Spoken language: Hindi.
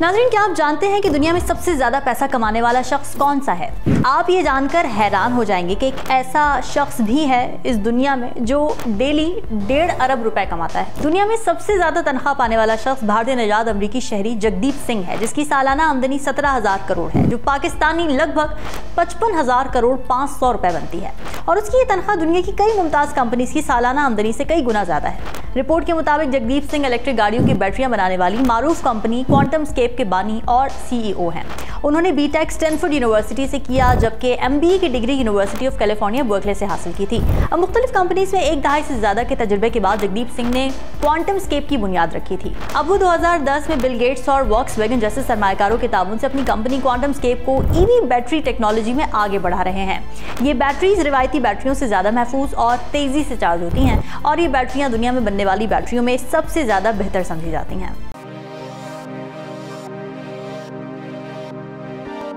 नाज़रीन, क्या आप जानते हैं कि दुनिया में सबसे ज़्यादा पैसा कमाने वाला शख्स कौन सा है? आप ये जानकर हैरान हो जाएंगे कि एक ऐसा शख्स भी है इस दुनिया में जो डेली 1.5 अरब रुपए कमाता है। दुनिया में सबसे ज़्यादा तनख्वाह पाने वाला शख्स भारतीय निजात अमरीकी शहरी जगदीप सिंह है, जिसकी सालाना आमदनी 17,000 करोड़ है, जो पाकिस्तानी लगभग 55,000 करोड़ 500 रुपए बनती है। और उसकी ये तनख्वाह दुनिया की कई मुमताज़ कंपनीज की सालाना आमदनी से कई गुना ज़्यादा है। रिपोर्ट के मुताबिक जगदीप सिंह इलेक्ट्रिक गाड़ियों की बैटरियां बनाने वाली मारूफ कंपनी क्वांटम स्केप के बानी और सीईओ हैं। उन्होंने बीटेक स्टैनफोर्ड यूनिवर्सिटी से किया, जबकि एमबीए की degree university of California Berkeley से हासिल की थी। अब मुख्तलिफ कंपनीज में 1 दहाई से ज़्यादा के तजुर्बे के बाद जगदीप सिंह ने क्वांटम स्केप की बुनियाद रखी थी। अब वो 2010 में बिल गेट्स और वॉक्सवैगन जैसे सरमायाकारों के ताउन से अपनी कंपनी क्वांटम स्केप को ईवी बैटरी टेक्नोलॉजी में आगे बढ़ा रहे हैं। ये बैटरीज रिवायती बैटरियों से ज़्यादा महफूज और तेज़ी से चार्ज होती हैं, और ये बैटरियाँ दुनिया में बनने वाली बैटरियों में सबसे ज़्यादा बेहतर समझी जाती हैं।